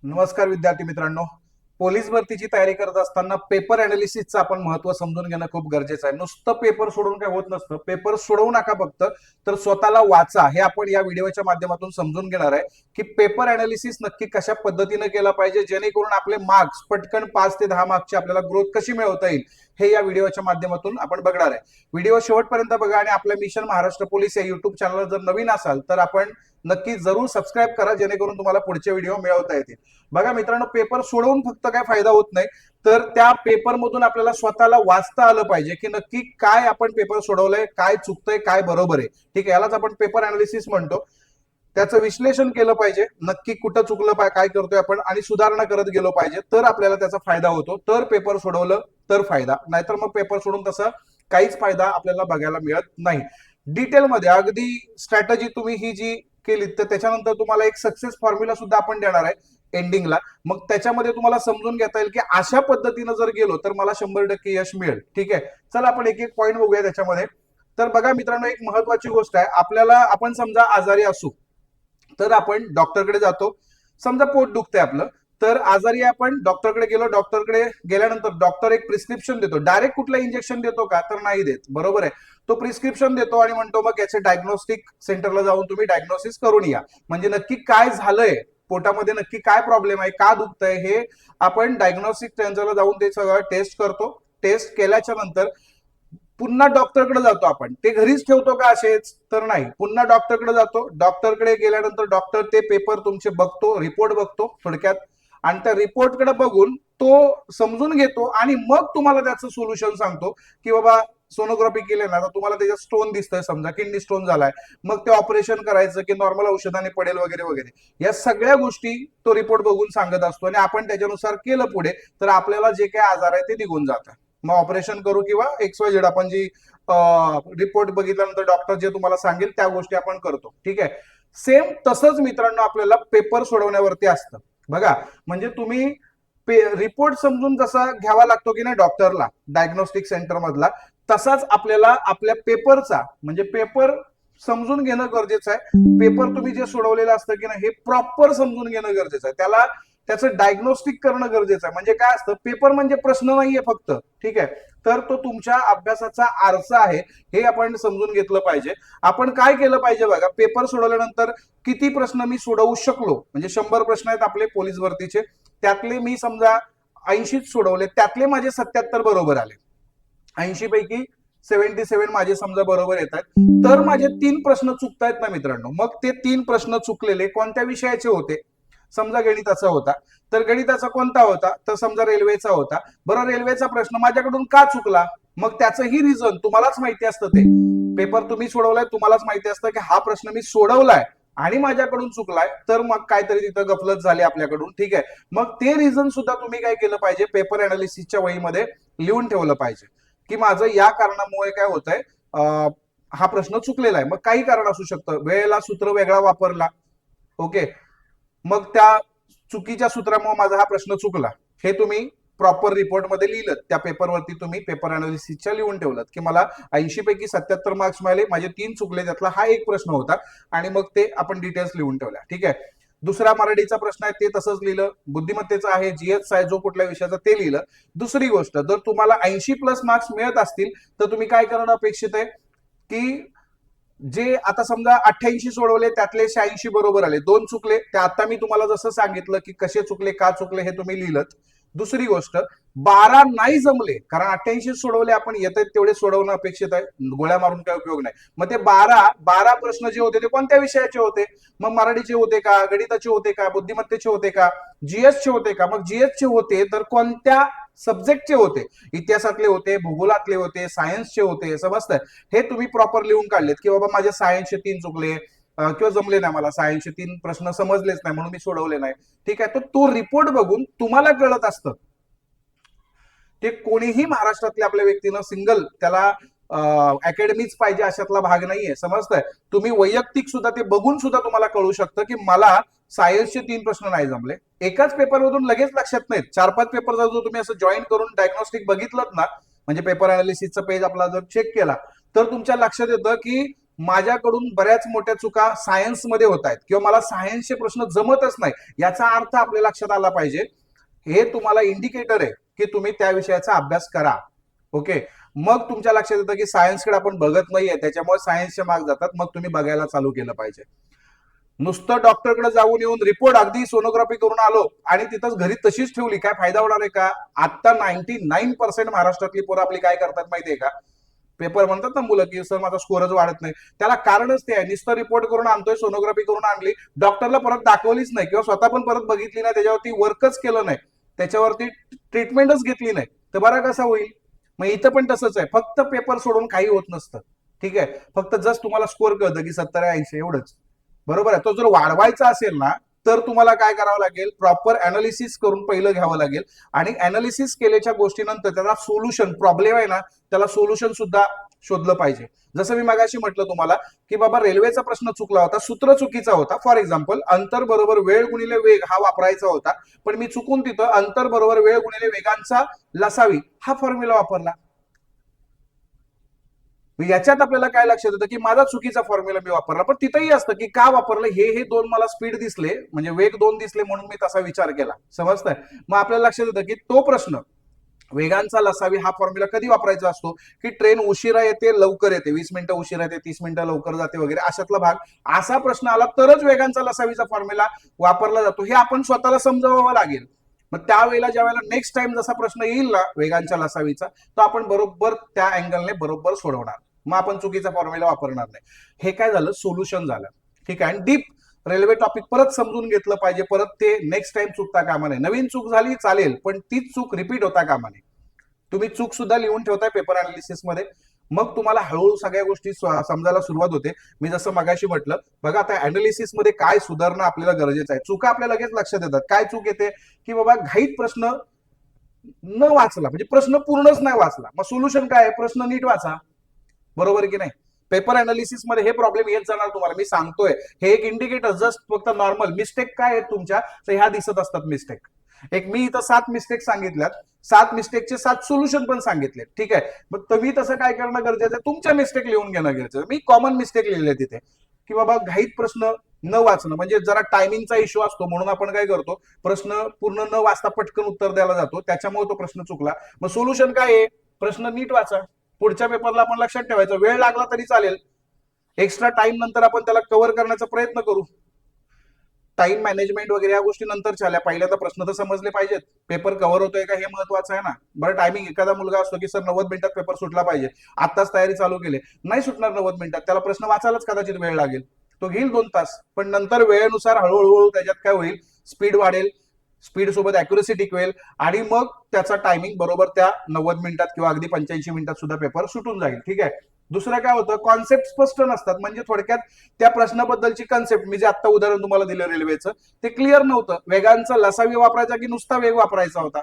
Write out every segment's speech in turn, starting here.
नमस्कार विद्यार्थी मित्रांनो. पोलीस भरतीची तयारी करत असताना पेपर अनालिसिसचं आपण महत्व समजून घेणं खूप गरजेचं आहे. नुसतं पेपर सोडवून काय होत नसतं. पेपर सोडवू नका फक्त, तर स्वतःला वाचा. हे आपण या व्हिडिओच्या माध्यमातून समजून घेणार आहे की पेपर अनालिसिस नक्की कशा पद्धतीने केला पाहिजे, जेणेकरून आपले मार्क्स पटकन 5 ते 10 मार्क्सची आपल्याला ग्रोथ कशी मिळवता येईल हे या व्हिडिओच्या माध्यमातून आपण बघणार आहे. व्हिडिओ शेवटपर्यंत बघा आणि आपल्या मिशन महाराष्ट्र पोलीस या युट्यूब चॅनलवर जर नवीन असाल तर आपण नक्की जरूर सबस्क्राईब करा, जेणेकरून तुम्हाला पुढचे व्हिडिओ मिळवता येतील. बघा मित्रांनो, पेपर सोडवून फक्त काय फायदा होत नाही, तर त्या पेपर मधून आपल्याला स्वतःला वाचता आलं पाहिजे की नक्की काय आपण पेपर सोडवलंय, काय चुकतंय, काय बरोबर आहे. ठीक आहे, यालाच आपण पेपर अनालिसिस म्हणतो. त्याचं विश्लेषण केलं पाहिजे, नक्की कुठं चुकलं काय करतोय आपण आणि सुधारणा करत गेलो पाहिजे, तर आपल्याला त्याचा फायदा होतो. तर पेपर सोडवलं तर फायदा, नाहीतर मग पेपर सोडून तसं काहीच फायदा आपल्याला बघायला मिळत नाही. डिटेलमध्ये अगदी स्ट्रॅटेजी तुम्ही ही जी केली, तर त्याच्यानंतर तुम्हाला एक सक्सेस फॉर्म्युला सुद्धा आपण देणार आहे एंडिंगला. मग त्याच्यामध्ये तुम्हाला समजून घेता येईल की अशा पद्धतीनं जर गेलो तर मला 100% यश मिळेल. ठीक आहे, चला आपण एक एक पॉईंट बघूया त्याच्यामध्ये. तर बघा मित्रांनो, एक महत्वाची गोष्ट आहे, आपल्याला आपण समजा आजारी असू तर आपण डॉक्टरकडे जातो. समजा पोट दुखतंय आपलं, तर आजारी आपण डॉक्टरकडे गेलो. डॉक्टरकडे गेल्यानंतर डॉक्टर एक प्रिस्क्रिप्शन देतो. डायरेक्ट कुठलं इंजेक्शन देतो का, तर नाही देत. बरोबर आहे, तो प्रिस्क्रिप्शन देतो आणि म्हणतो मग याचे डायग्नोस्टिक सेंटरला जाऊन तुम्ही डायग्नोसिस करून या. म्हणजे नक्की काय झालंय, पोटामध्ये नक्की काय प्रॉब्लेम आहे, का दुखतंय, हे आपण डायग्नोस्टिक सेंटरला जाऊन ते सगळं टेस्ट करतो. टेस्ट केल्याच्या नंतर पुन्हा डॉक्टरकडे जातो. आपण ते घरीच ठेवतो का असेच, तर नाही, पुन्हा डॉक्टरकडे जातो. डॉक्टरकडे गेल्यानंतर डॉक्टर ते पेपर तुमचे बघतो, रिपोर्ट बघतो थोडक्यात, आणि त्या रिपोर्टकडे बघून तो समजून घेतो आणि मग तुम्हाला त्याचं सोल्युशन सांगतो की बाबा सोनोग्राफी केली ना, तर तुम्हाला त्याच्यात स्टोन दिसतंय, समजा किडनी स्टोन झालाय, मग ते ऑपरेशन करायचं की नॉर्मल औषधाने पडेल वगैरे वगैरे. या सगळ्या गोष्टी तो रिपोर्ट बघून सांगत असतो आणि आपण त्याच्यानुसार केलं पुढे तर आपल्याला जे काही आजार आहे ते निघून जातात. मग ऑपरेशन करू किंवा XYZ, आपण जी रिपोर्ट बघितल्यानंतर डॉक्टर जे तुम्हाला सांगेल त्या गोष्टी आपण करतो. ठीक आहे, सेम तसंच मित्रांनो आपल्याला पेपर सोडवण्यावरती असतं. बघा, म्हणजे तुम्ही रिपोर्ट समजून जसा घ्यावा लागतो की नाही डॉक्टरला डायग्नोस्टिक सेंटर मधला, तसाच आपल्याला आपल्या पेपरचा म्हणजे पेपर समजून घेणं गरजेचं आहे. पेपर तुम्ही जे सोडवलेलं असतं की नाही हे प्रॉपर समजून घेणं गरजेचं आहे. त्याला त्याचं डायग्नोस्टिक करणं गरजेचं आहे. म्हणजे काय असतं, पेपर म्हणजे प्रश्न नाहीये फक्त. ठीक आहे, तर तो तुमच्या अभ्यासाचा आरसा आहे, हे आपण समजून घेतलं पाहिजे. आपण काय केलं पाहिजे बघा, पेपर सोडवल्यानंतर किती प्रश्न मी सोडवू शकलो, म्हणजे 100 प्रश्न आहेत आपले पोलीस भरतीचे, त्यातले मी समजा 80 सोडवले, त्यातले माझे 77 बरोबर आले. 80 पैकी 77 माझे समजा बरोबर येत आहेत, तर माझे 3 प्रश्न चुकतायत ना मित्रांनो. मग ते 3 प्रश्न चुकलेले कोणत्या विषयाचे होते, समजा गणिताचा होता, तर गणिताचा कोणता होता, तर समजा रेल्वेचा होता. बरं, रेल्वेचा प्रश्न माझ्याकडून का चुकला, मग त्याचंही रिझन तुम्हालाच माहिती असतं. ते पेपर तुम्ही सोडवलाय, तुम्हालाच माहिती असतं की हा प्रश्न मी सोडवलाय आणि माझ्याकडून चुकलाय, तर मग काहीतरी तिथं गफलत झाली आपल्याकडून. ठीक आहे, मग ते रिझन सुद्धा तुम्ही काय केलं पाहिजे, पेपर अनालिसिसच्या वहीमध्ये लिहून ठेवलं पाहिजे की माझं या कारणामुळे काय होतंय, हा प्रश्न चुकलेला आहे. मग काही कारण असू शकतं, वेळेला सूत्र वेगळा वापरला, ओके, मग त्या चुकीच्या सूत्रामुळे माझा हा प्रश्न चुकला, हे तुम्ही प्रॉपर रिपोर्टमध्ये लिहिलं, त्या पेपरवरती तुम्ही पेपर अनालिसिसच्या लिहून ठेवलं की मला 80 पैकी 77 मार्क्स मिळाले, माझे 3 चुकले, त्यातला हा एक प्रश्न होता, आणि मग ते आपण डिटेल्स लिहून ठेवल्या. ठीक आहे, दुसरा मराठीचा प्रश्न आहे ते तसंच लिहिलं, बुद्धिमत्तेचा आहे, जीएस आहे जो कुठल्या विषयाचा ते लिहिलं. दुसरी गोष्ट, जर तुम्हाला 80+ मार्क्स मिळत असतील तर तुम्ही काय करणं अपेक्षित आहे की जे आता समजा 88 सोडवले, त्यातले 86 बरोबर आले, 2 चुकले, ते आता मी तुम्हाला जसं सांगितलं की कसे चुकले, का चुकले, हे तुम्ही लिहिलं. दुसरी गोष्ट, 12 नाही जमले, कारण 88 सोडवले आपण, येत तेवढे सोडवणं अपेक्षित आहे, गोळ्या मारून काय उपयोग नाही. मग ते 12 प्रश्न जे होते ते कोणत्या विषयाचे होते, मग मराठीचे होते का, गणिताचे होते का, बुद्धिमत्तेचे होते का, जीएसचे होते का. मग जीएसचे होते तर कोणत्या सब्जेक्टचे होते, इतिहासातले होते, भूगोलातले होते, सायन्सचे होते, समजतंय. हे तुम्ही प्रॉपर लिहून काढलेत की बाबा माझे सायन्सचे 3 चुकले किंवा जमले नाही, मला सायन्सचे 3 प्रश्न समजलेच नाही म्हणून मी सोडवले नाही. ठीक आहे, तर तो रिपोर्ट बघून तुम्हाला कळत असतं. ते कोणीही महाराष्ट्रातल्या आपल्या व्यक्तीनं सिंगल त्याला अकॅडमीच पाहिजे अशातला भाग नाहीये, समजतंय. तुम्ही वैयक्तिक सुद्धा ते बघून सुद्धा तुम्हाला कळू शकतं की मला सायन्सचे 3 प्रश्न नाही जमले. एकाच पेपरमधून लगेच लक्षात नाहीत, 4-5 पेपरचा जो तुम्ही असं जॉईन करून डायग्नोस्टिक बघितलं ना, म्हणजे पेपर अनालिसिसचा पेज आपला जर चेक केला, तर तुमच्या लक्षात येतं की माझ्याकडून बऱ्याच मोठ्या चुका सायन्समध्ये होत आहेत किंवा मला सायन्सचे प्रश्न जमतच नाही, याचा अर्थ आपल्या लक्षात आला पाहिजे. हे तुम्हाला इंडिकेटर आहे की तुम्ही त्या विषयाचा अभ्यास करा. ओके, मग तुमच्या लक्षात येतं की सायन्सकडे आपण बघत नाहीये, त्याच्यामुळे सायन्सचे मार्क जातात. मग तुम्ही बघायला चालू केलं पाहिजे. नुसतं डॉक्टरकडे जाऊन येऊन रिपोर्ट अगदी सोनोग्राफी करून आलो आणि तिथंच घरी तशीच ठेवली, काय फायदा होणार आहे का? आता 99% महाराष्ट्रातली पोरं आपली काय करतात माहितीये का? पेपर म्हणतात ना मुलं की सर माझा स्कोरच वाढत नाही, त्याला कारणच ते आहे. नुसतं रिपोर्ट करून आणतोय, सोनोग्राफी करून आणली, डॉक्टरला परत दाखवलीच नाही किंवा स्वतः पण परत बघितली नाही, त्याच्यावरती वर्कच केलं नाही, त्याच्यावरती ट्रीटमेंटच घेतली नाही, तर बरा कसा होईल? मग इथं पण तसंच आहे, फक्त पेपर सोडून काही होत नसतं. ठीक आहे, फक्त जस्ट तुम्हाला स्कोर कळतं की 70-80 एवढंच. बरोबर आहे. तो जर वाढवायचा असेल ना, तर तुम्हाला काय करावं लागेल? प्रॉपर अनालिसिस करून पहिलं घ्यावं लागेल आणि अनालिसिस केल्याच्या गोष्टीनंतर त्याला सोल्युशन, प्रॉब्लेम आहे ना त्याला सोल्युशन सुद्धा शोधलं पाहिजे. जसं मी मगाशी म्हटलं तुम्हाला की बाबा रेल्वेचा प्रश्न चुकला होता, सूत्र चुकीचा होता. फॉर एक्झाम्पल अंतर बरोबर वेळ गुणिले वेग हा वापरायचा होता, पण मी चुकून तिथं अंतर बरोबर वेळ गुणिले वेगांचा लसावी हा फॉर्म्युला वापरला. याच्यात आपल्याला काय लक्षात येतं की माझा चुकीचा फॉर्म्युला मी वापरला, पण तिथंही असतं की का वापरलं, हे दोन मला स्पीड दिसले, म्हणजे वेग दोन दिसले म्हणून मी तसा विचार केला. समजतंय? मग आपल्याला लक्षात येतं की तो प्रश्न वेगांचा लसावी हा फॉर्म्युला कधी वापरायचा असतो की ट्रेन उशिरा येते लवकर येते, 20 मिनिटं उशिरा येते, 30 मिनिटं लवकर जाते वगैरे, अशातला भाग. असा प्रश्न आला तरच वेगांचा लसावीचा फॉर्म्युला वापरला जातो, हे आपण स्वतःला समजावावं लागेल. मग त्यावेळेला ज्या वेळेला नेक्स्ट टाइम जसा प्रश्न येईल ना वेगांच्या लसावीचा, तो आपण बरोबर त्या अँगलने बरोबर सोडवणार. मग आपण चुकीचा फॉर्म्युला वापरणार नाही. हे काय झालं? सोल्युशन झालं. ठीक आहे. आणि डीप रेल्वे टॉपिक परत समजून घेतलं पाहिजे, परत ते नेक्स्ट टाइम चुकता कामा नये. नवीन चूक झाली चालेल, पण तीच चूक रिपीट होता कामा नये. तुम्ही चूक सुद्धा लिहून ठेवताय पेपर अनालिसिस मध्ये, मग तुम्हाला हळूहळू सगळ्या गोष्टी समजायला सुरुवात होते. मी जसं मगाशी म्हटलं बघा, आता अनालिसिस मध्ये काय सुधारणं आपल्याला गरजेचं आहे. चुका आपल्या लगेच लक्षात येतात. काय चूक येते की बाबा घाईत प्रश्न न वाचला, म्हणजे प्रश्न पूर्णच नाही वाचला. मग सोल्युशन काय आहे? प्रश्न नीट वाचा. बरोबर की नाही? पेपर अनालिसिस मध्ये हे प्रॉब्लेम येत जाणार तुम्हाला, मी सांगतोय. हे एक इंडिकेटर, जस्ट फक्त नॉर्मल मिस्टेक काय आहेत तुमच्या, तर ह्या दिसत असतात मिस्टेक. एक मी इथं 7 मिस्टेक सांगितल्यात, 7 मिस्टेकचे 7 सोल्युशन पण सांगितले. ठीक आहे, मग तुम्ही तसं काय करणं गरजेचं आहे? तुमच्या मिस्टेक लिहून घेणं गरजेचं आहे. मी कॉमन मिस्टेक लिहिले तिथे की बाबा घाईत प्रश्न न वाचणं, म्हणजे जरा टायमिंगचा इश्यू असतो म्हणून आपण काय करतो, प्रश्न पूर्ण न वाचता पटकन उत्तर द्यायला जातो, त्याच्यामुळे तो प्रश्न चुकला. मग सोल्युशन काय आहे? प्रश्न नीट वाचा. पुढच्या पेपरला आपण लक्षात ठेवायचं, वेळ लागला तरी चालेल, एक्स्ट्रा टाइम नंतर आपण त्याला कव्हर करण्याचा प्रयत्न करू. टाइम मॅनेजमेंट वगैरे या गोष्टी नंतर झाल्या, पहिल्यांदा प्रश्न तर समजले पाहिजेत, पेपर कव्हर होतोय का हे महत्वाचं आहे ना. बरं, टायमिंग, एखादा मुलगा असतो की सर 90 मिनिटात पेपर सुटला पाहिजे, आताच तयारी चालू केली, नाही सुटणार 90 मिनिटात, त्याला प्रश्न वाचायलाच कदाचित वेळ लागेल, तो घेईल 2 तास. पण नंतर वेळेनुसार हळूहळू त्याच्यात काय होईल, स्पीड वाढेल, स्पीड सोबत अॅक्युरेसी टिकवेल आणि मग त्याचा टायमिंग बरोबर त्या 90 मिनिटात किंवा अगदी 85 मिनिटात सुद्धा पेपर सुटून जाईल. ठीक आहे. दुसरं काय होतं, कॉन्सेप्ट स्पष्ट नसतात, म्हणजे थोडक्यात त्या प्रश्नाबद्दलची कन्सेप्ट, मी जे आता उदाहरण तुम्हाला दिलं रेल्वेचं, ते क्लिअर नव्हतं. वेगांचा लसावी वापरायचा की नुसता वेग वापरायचा होता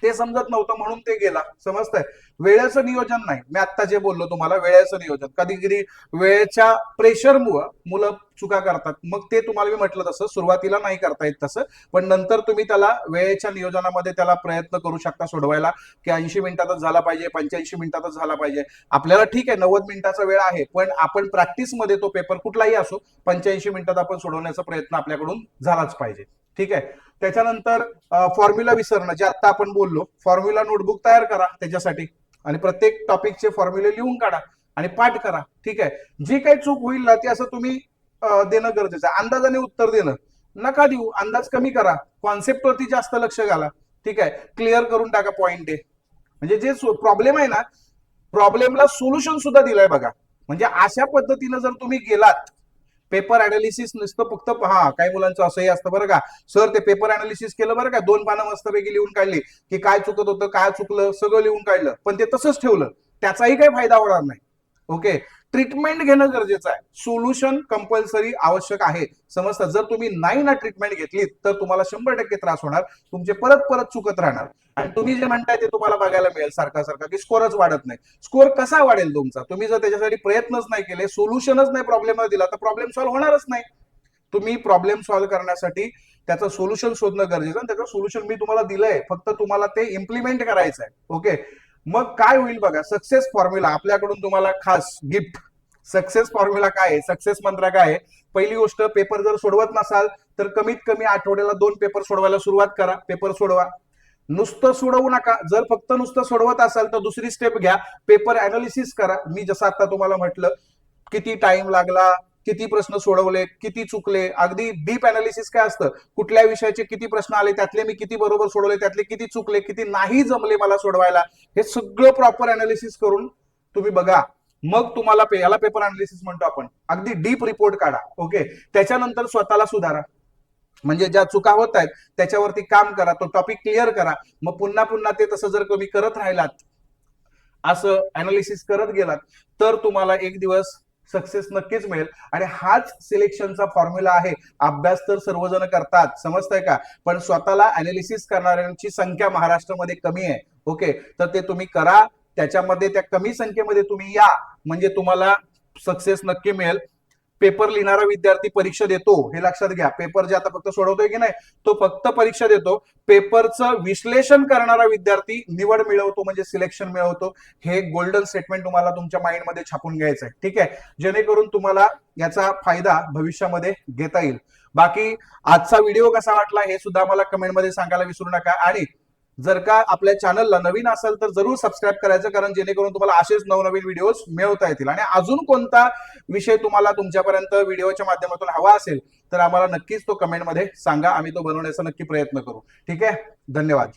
ते समजत नव्हतं, म्हणून ते गेला. समजतंय? वेळेचं नियोजन नाही. मी आता जे बोललो तुम्हाला, वेळेचं नियोजन, कधी कधी वेळेच्या प्रेशरमुळे मुलं चुका करतात. मग ते तुम्हाला मी म्हटलं तसं सुरुवातीला नाही करता येत तसं, पण नंतर तुम्ही त्याला वेळेच्या नियोजनामध्ये त्याला प्रयत्न करू शकता सोडवायला, की 80 मिनिटातच झाला पाहिजे, 85 मिनिटातच झाला पाहिजे. आपल्याला ठीक आहे 90 मिनिटाचा वेळ आहे, पण आपण प्रॅक्टिसमध्ये तो पेपर कुठलाही असो 85 मिनिटात आपण सोडवण्याचा प्रयत्न आपल्याकडून झालाच पाहिजे. ठीक आहे. त्याच्यानंतर फॉर्म्युला विसरणं, जे आता आपण बोललो, फॉर्म्युला नोटबुक तयार करा त्याच्यासाठी आणि प्रत्येक टॉपिकचे फॉर्म्युले लिहून काढा आणि पाठ करा. ठीक आहे. जी काही चूक होईल ना ती असं तुम्ही देणं गरजेचं आहे. अंदाजाने उत्तर देणं नका देऊ, अंदाज कमी करा, कॉन्सेप्ट वरती जास्त लक्ष घाला. ठीक आहे. क्लिअर करून टाका पॉइंट आहे, म्हणजे जे प्रॉब्लेम आहे ना, प्रॉब्लेमला सोल्युशन सुद्धा दिलंय बघा. म्हणजे अशा पद्धतीनं जर तुम्ही गेलात, पेपर अनालिसिस नुसतं फक्त, हा काही मुलांचं असंही असतं बरं का, सर ते पेपर अनालिसिस केलं बरं का, 2 पानं मस्तपैकी लिहून काढली की काय चुकत होतं, काय चुकलं, सगळं लिहून काढलं, पण ते तसंच ठेवलं, त्याचाही काही फायदा होणार नाही. ओके. ट्रीटमेंट घेणं गरजेचं आहे, सोल्युशन कंपल्सरी आवश्यक आहे. समजतं? जर तुम्ही नाही ना ट्रीटमेंट घेतली तर तुम्हाला 100% त्रास होणार, तुमचे परत परत चुकत राहणार. आणि तुम्ही जे म्हणताय ते तुम्हाला बघायला मिळेल सारखा सारखा की स्कोरच वाढत नाही. स्कोर कसा वाढेल तुमचा? तुम्ही जर त्याच्यासाठी प्रयत्नच नाही केले, सोल्युशनच नाही प्रॉब्लेमला दिला, तर प्रॉब्लेम सॉल्व्ह होणारच नाही. तुम्ही प्रॉब्लेम सॉल्व्ह करण्यासाठी त्याचं सोल्युशन शोधणं गरजेचं, आणि त्याचं सोल्युशन मी तुम्हाला दिलंय, फक्त तुम्हाला ते इम्प्लिमेंट करायचं आहे. ओके. मग काय होईल बघा, सक्सेस फॉर्म्युला आपल्याकडून तुम्हाला खास गिफ्ट सक्सेस फॉर्म्युला काय आहे, सक्सेस मंत्र काय आहे? पहिली गोष्ट, पेपर जर सोडवत नसाल तर कमीत कमी आठवड्याला 2 पेपर सोडवायला सुरुवात करा. पेपर सोडवा. नुसतं सोडवू नका. जर फक्त नुसतं सोडवत असाल तर दुसरी स्टेप घ्या, पेपर अनालिसिस करा. मी जसं आता तुम्हाला म्हटलं, किती टाइम लागला, किती प्रश्न सोडवले, किती चुकले, अगदी डीप अनालिसिस काय असतं, कुठल्या विषयाचे किती प्रश्न आले, त्यातले मी किती बरोबर सोडवले, त्यातले किती चुकले, किती नाही जमले मला सोडवायला, हे सगळं प्रॉपर अनालिसिस करून तुम्ही बघा. मग तुम्हाला याला पेपर अनालिसिस म्हणतो आपण. अगदी डीप रिपोर्ट काढा. ओके. त्याच्यानंतर स्वतःला सुधारा. म्हणजे ज्या चुका होत आहेत त्याच्यावरती काम करा, तो टॉपिक क्लिअर करा. मग पुन्हा पुन्हा ते तसं जर तुम्ही करत राहिलात, असं अनालिसिस करत गेलात, तर तुम्हाला एक दिवस सक्सेस नक्कीच मिळेल. आणि हाच सिलेक्शनचा फॉर्म्युला आहे. अभ्यास तर सर्वजण करतात, समजतंय का? पण स्वतःला अनालिसिस करणाऱ्यांची संख्या महाराष्ट्रामध्ये कमी आहे. ओके. तर ते तुम्ही करा. त्याच्यामध्ये त्या कमी संख्येमध्ये तुम्ही या, म्हणजे तुम्हाला सक्सेस नक्की मिळेल. पेपर लिहिणारा विद्यार्थी परीक्षा देतो, हे लक्षात घ्या. पेपर जे आता फक्त सोडवतोय की नाही, तो फक्त परीक्षा देतो. पेपरचं विश्लेषण करणारा विद्यार्थी निवड मिळवतो, म्हणजे सिलेक्शन मिळवतो. हे गोल्डन स्टेटमेंट तुम्हाला तुमच्या माइंडमध्ये छापून घ्यायचं आहे. ठीक आहे, जेणेकरून तुम्हाला याचा फायदा भविष्यामध्ये घेता येईल. बाकी आजचा व्हिडिओ कसा वाटला हे सुद्धा मला कमेंटमध्ये सांगायला विसरू नका. आणि जर का आपल्या चॅनलला नवीन असेल तर जरूर सबस्क्राईब करायचं, कारण जेणेकरून तुम्हाला असेच नवनवीन व्हिडिओज मिळवता येतील. आणि अजून कोणता विषय तुम्हाला तुमच्यापर्यंत व्हिडिओच्या माध्यमातून हवा असेल तर आम्हाला नक्कीच तो कमेंटमध्ये सांगा. आम्ही तो बनवण्याचा नक्की प्रयत्न करू. ठीक आहे, धन्यवाद.